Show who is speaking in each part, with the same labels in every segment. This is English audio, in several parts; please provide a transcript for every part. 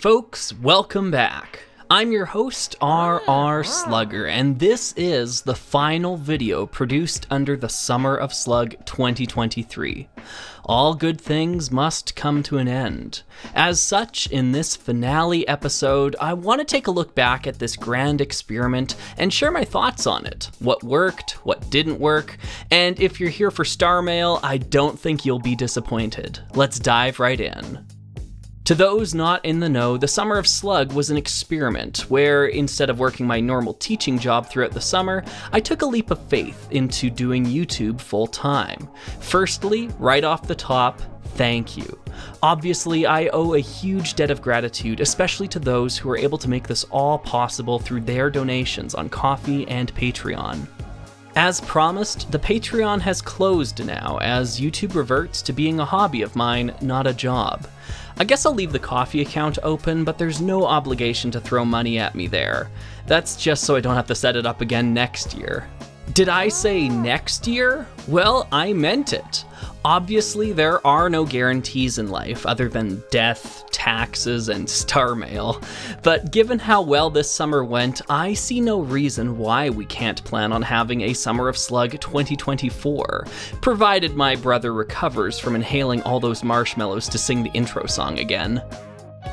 Speaker 1: folks, welcome back. I'm your host, R.R. Slugger, and this is the final video produced under the Summer of Slug 2023. All good things must come to an end. As such, in this finale episode, I want to take a look back at this grand experiment and share my thoughts on it. What worked, what didn't work, and if you're here for Star Mail, I don't think you'll be disappointed. Let's dive right in. To those not in the know, the Summer of Slug was an experiment where, instead of working my normal teaching job throughout the summer, I took a leap of faith into doing YouTube full-time. Firstly, right off the top, thank you. Obviously, I owe a huge debt of gratitude, especially to those who were able to make this all possible through their donations on Ko-fi and Patreon. As promised, the Patreon has closed now, as YouTube reverts to being a hobby of mine, not a job. I guess I'll leave the Ko-fi account open, but there's no obligation to throw money at me there. That's just so I don't have to set it up again next year. Did I say next year? Well, I meant it. Obviously, there are no guarantees in life other than death, taxes, and Star Mail. But given how well this summer went, I see no reason why we can't plan on having a Summer of Slug 2024, provided my brother recovers from inhaling all those marshmallows to sing the intro song again.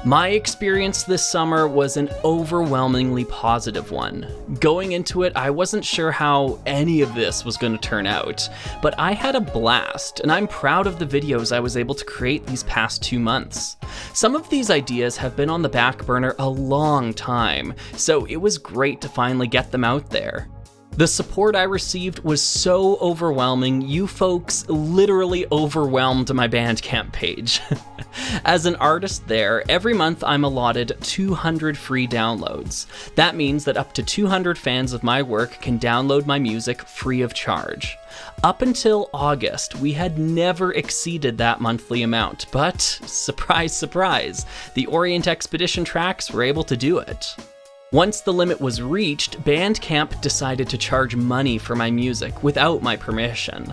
Speaker 1: My experience this summer was an overwhelmingly positive one. Going into it, I wasn't sure how any of this was going to turn out, but I had a blast, and I'm proud of the videos I was able to create these past 2 months. Some of these ideas have been on the back burner a long time, so it was great to finally get them out there. The support I received was so overwhelming, you folks literally overwhelmed my Bandcamp page. As an artist there, every month I'm allotted 200 free downloads. That means that up to 200 fans of my work can download my music free of charge. Up until August, we had never exceeded that monthly amount, but surprise, surprise, the Orient Expedition tracks were able to do it. Once the limit was reached, Bandcamp decided to charge money for my music without my permission.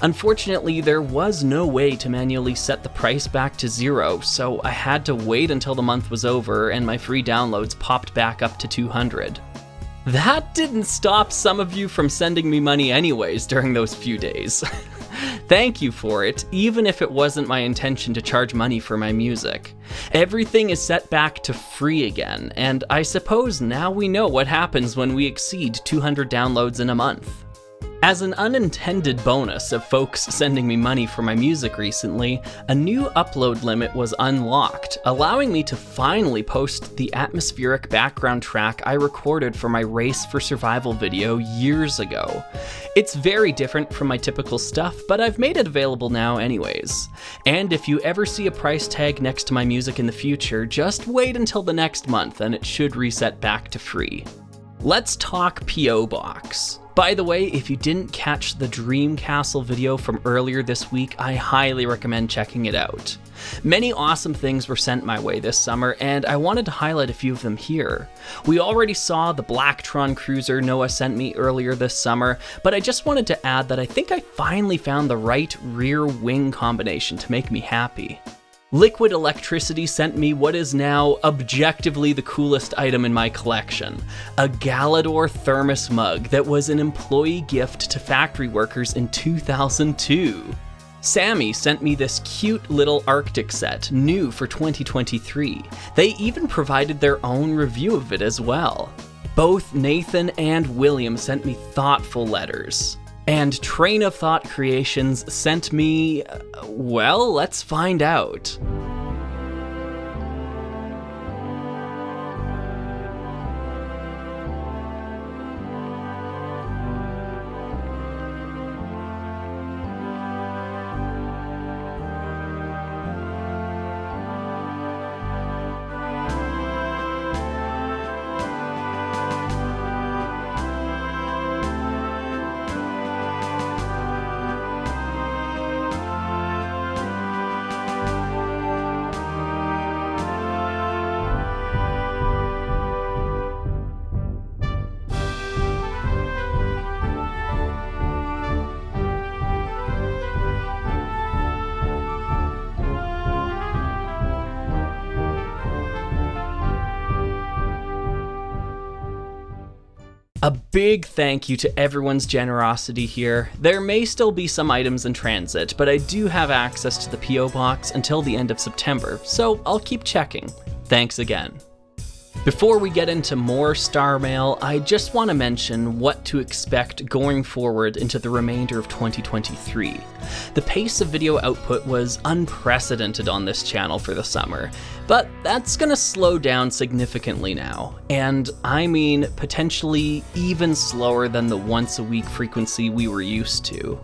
Speaker 1: Unfortunately, there was no way to manually set the price back to zero, so I had to wait until the month was over and my free downloads popped back up to 200. That didn't stop some of you from sending me money anyways during those few days. Thank you for it, even if it wasn't my intention to charge money for my music. Everything is set back to free again, and I suppose now we know what happens when we exceed 200 downloads in a month. As an unintended bonus of folks sending me money for my music recently, a new upload limit was unlocked, allowing me to finally post the atmospheric background track I recorded for my Race for Survival video years ago. It's very different from my typical stuff, but I've made it available now anyways. And if you ever see a price tag next to my music in the future, just wait until the next month and it should reset back to free. Let's talk P.O. Box. By the way, if you didn't catch the Dream Castle video from earlier this week, I highly recommend checking it out. Many awesome things were sent my way this summer, and I wanted to highlight a few of them here. We already saw the Blacktron cruiser Noah sent me earlier this summer, but I just wanted to add that I think I finally found the right rear wing combination to make me happy. Liquid Electricity sent me what is now objectively the coolest item in my collection, a Galador thermos mug that was an employee gift to factory workers in 2002. Sammy sent me this cute little Arctic set, new for 2023. They even provided their own review of it as well. Both Nathan and William sent me thoughtful letters. And Train of Thought Creations sent me, well, let's find out. A big thank you to everyone's generosity here. There may still be some items in transit, but I do have access to the P.O. box until the end of September, so I'll keep checking. Thanks again. Before we get into more star mail, I just want to mention what to expect going forward into the remainder of 2023. The pace of video output was unprecedented on this channel for the summer, but that's gonna slow down significantly now, and I mean potentially even slower than the once-a-week frequency we were used to.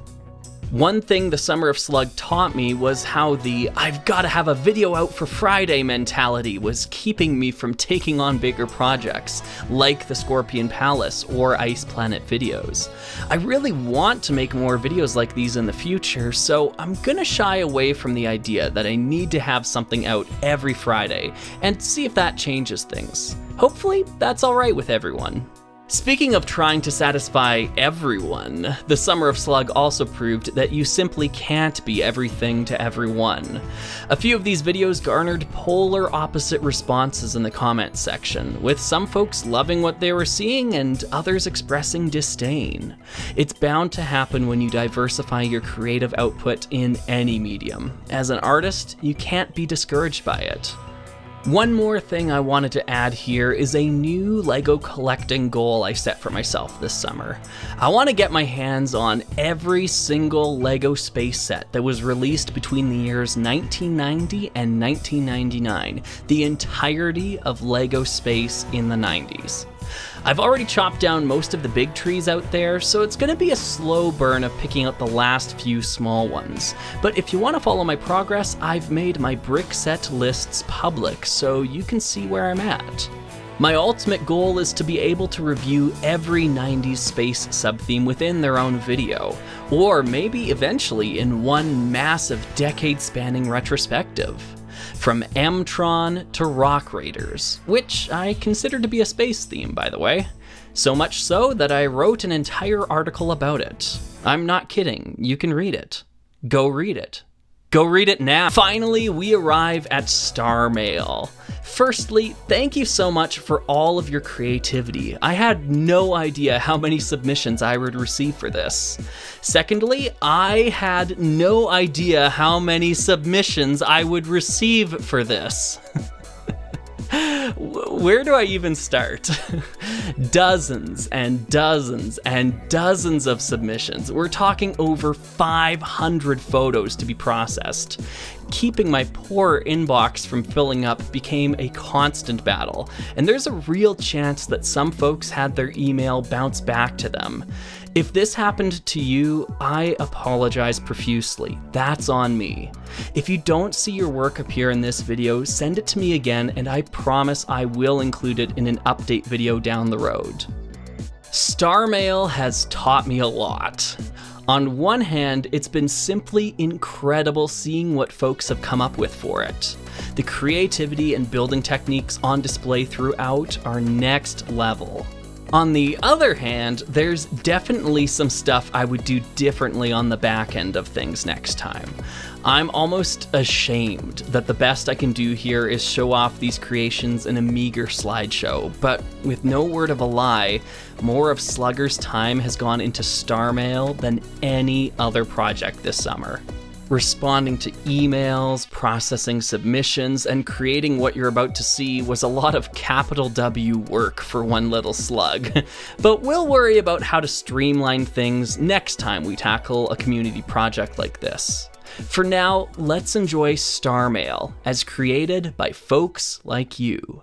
Speaker 1: One thing the Summer of Slug taught me was how the "I've gotta have a video out for Friday" mentality was keeping me from taking on bigger projects, like the Scorpion Palace or Ice Planet videos. I really want to make more videos like these in the future, so I'm gonna shy away from the idea that I need to have something out every Friday, and see if that changes things. Hopefully, that's alright with everyone. Speaking of trying to satisfy everyone, the Summer of Slug also proved that you simply can't be everything to everyone. A few of these videos garnered polar opposite responses in the comments section, with some folks loving what they were seeing and others expressing disdain. It's bound to happen when you diversify your creative output in any medium. As an artist, you can't be discouraged by it. One more thing I wanted to add here is a new LEGO collecting goal I set for myself this summer. I want to get my hands on every single LEGO space set that was released between the years 1990 and 1999, the entirety of LEGO space in the 90s. I've already chopped down most of the big trees out there, so it's going to be a slow burn of picking out the last few small ones. But if you want to follow my progress, I've made my brick set lists public, so you can see where I'm at. My ultimate goal is to be able to review every 90s space sub-theme within their own video, or maybe eventually in one massive decade-spanning retrospective. From M-Tron to Rock Raiders, which I consider to be a space theme, by the way. So much so that I wrote an entire article about it. I'm not kidding, you can read it. Go read it. Go read it now. Finally, we arrive at Star Mail. Firstly, thank you so much for all of your creativity. I had no idea how many submissions I would receive for this. Secondly, I had no idea how many submissions I would receive for this. Where do I even start? Dozens and dozens and dozens of submissions. We're talking over 500 photos to be processed. Keeping my poor inbox from filling up became a constant battle, and there's a real chance that some folks had their email bounce back to them. If this happened to you, I apologize profusely. That's on me. If you don't see your work appear in this video, send it to me again, and I promise I will include it in an update video down the road. Star Mail has taught me a lot. On one hand, it's been simply incredible seeing what folks have come up with for it. The creativity and building techniques on display throughout are next level. On the other hand, there's definitely some stuff I would do differently on the back end of things next time. I'm almost ashamed that the best I can do here is show off these creations in a meager slideshow, but with no word of a lie, more of Slugger's time has gone into Star Mail than any other project this summer. Responding to emails, processing submissions, and creating what you're about to see was a lot of capital W work for one little slug. But we'll worry about how to streamline things next time we tackle a community project like this. For now, let's enjoy Star Mail, as created by folks like you.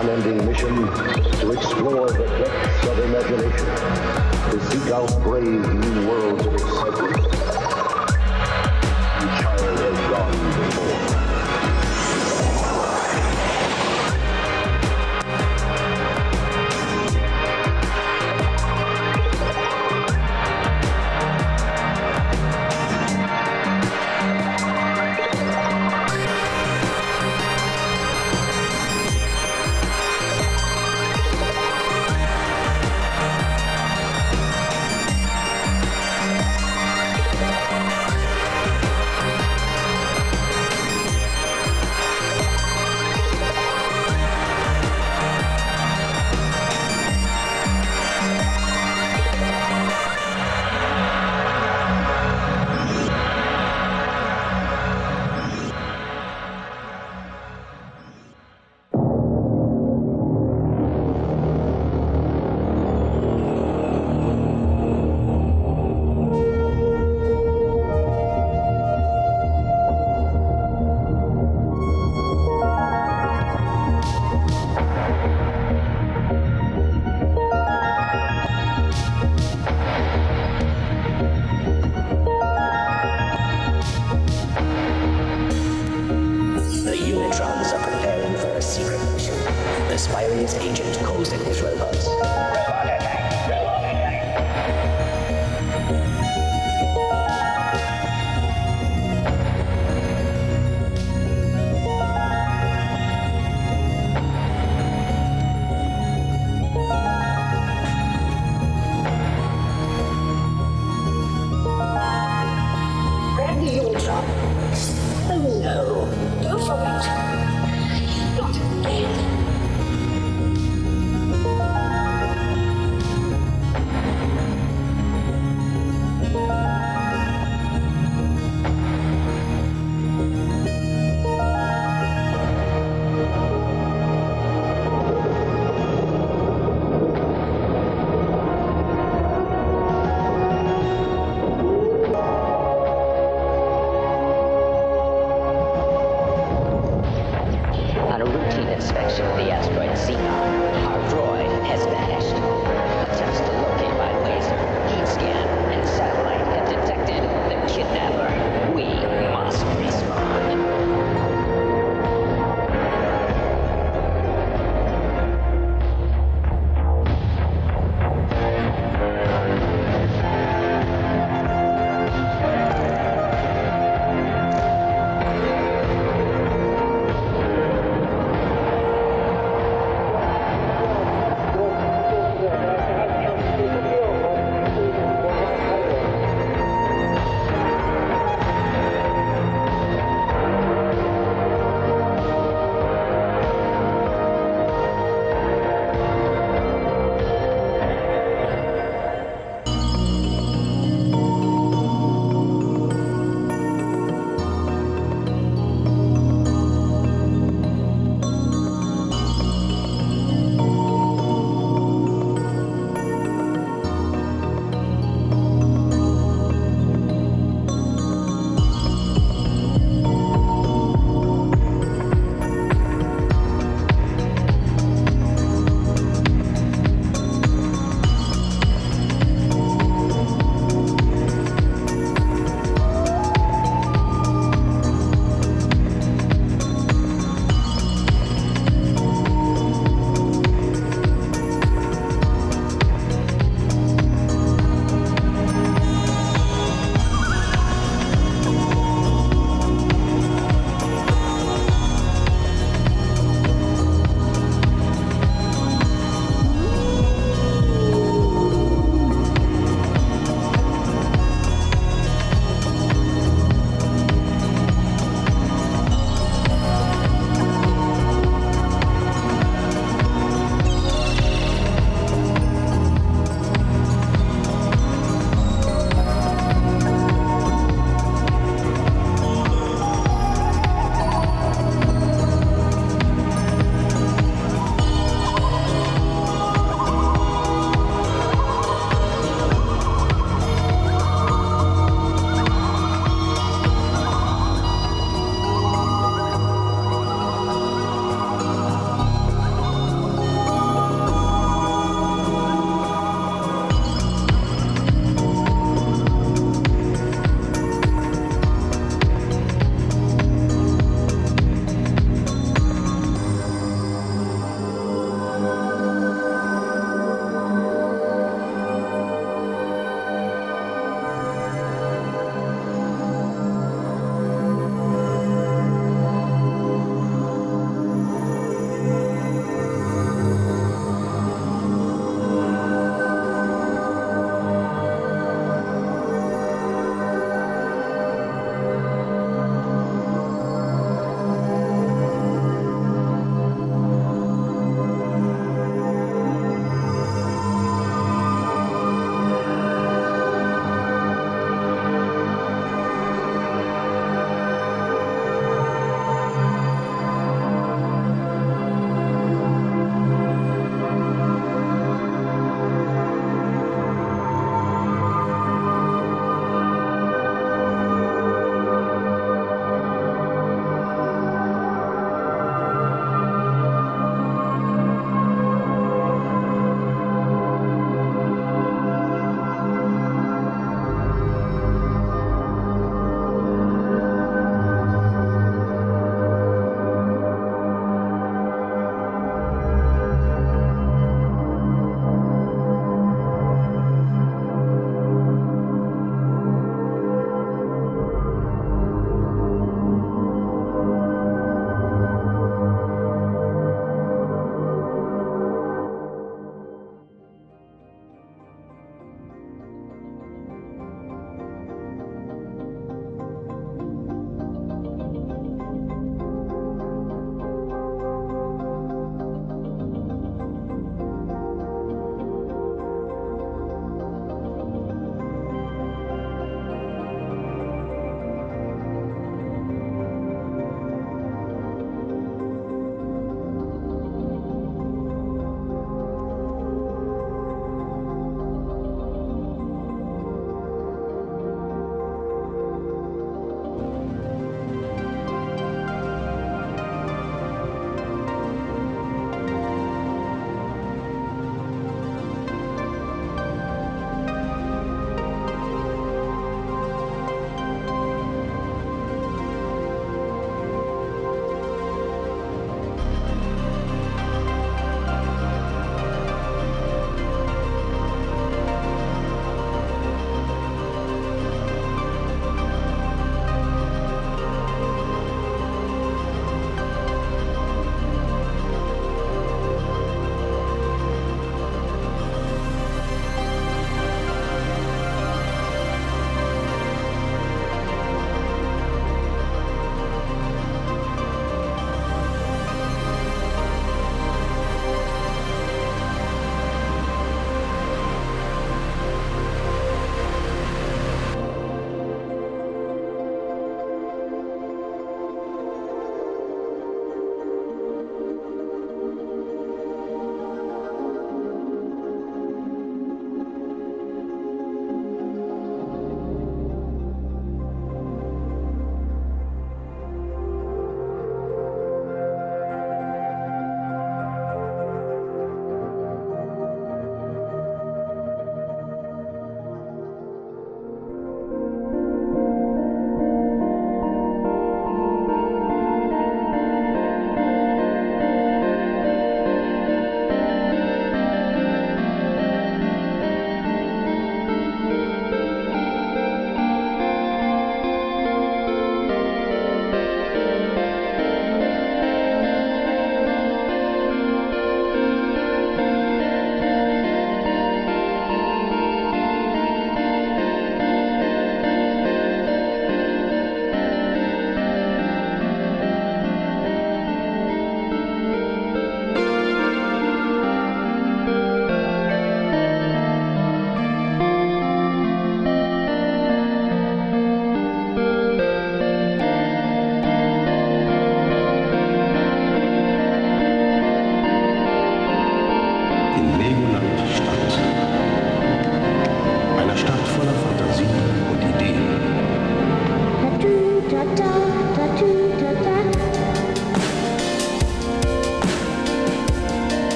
Speaker 2: unending mission to explore the depths of imagination, to seek out brave new worlds of excitement. The child has gone before.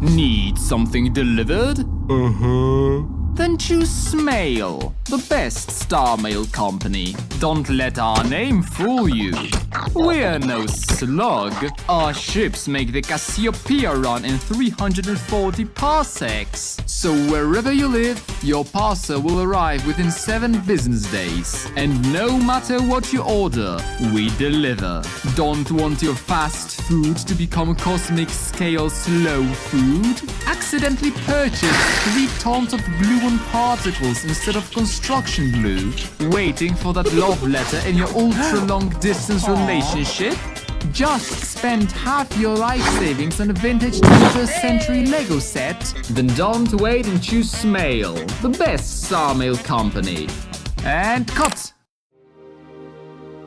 Speaker 3: Need something delivered?
Speaker 4: Uh-huh.
Speaker 3: Then choose Smail, the best star mail company. Don't let our name fool you. We're no slug. Our ships make the Cassiopeia run in 340 parsecs. So wherever you live, your parcel will arrive within 7 business days. And no matter what you order, we deliver. Don't want your fast food to become cosmic scale slow food? Accidentally purchase 3 tons of glue and particles instead of construction glue, waiting for that love letter in your ultra long distance relationship? Just spend half your life savings on a vintage 21st century Lego set? Then don't wait and choose Smail, the best star mail company. And cut!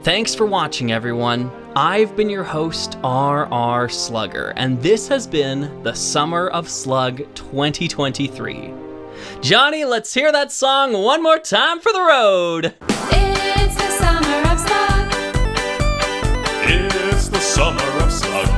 Speaker 1: Thanks for watching, everyone. I've been your host, RR Slugger, and this has been the Summer of Slug 2023. Johnny, let's hear that song one more time for the road.
Speaker 4: It's the Summer of Slug.
Speaker 5: It's the Summer of Slug.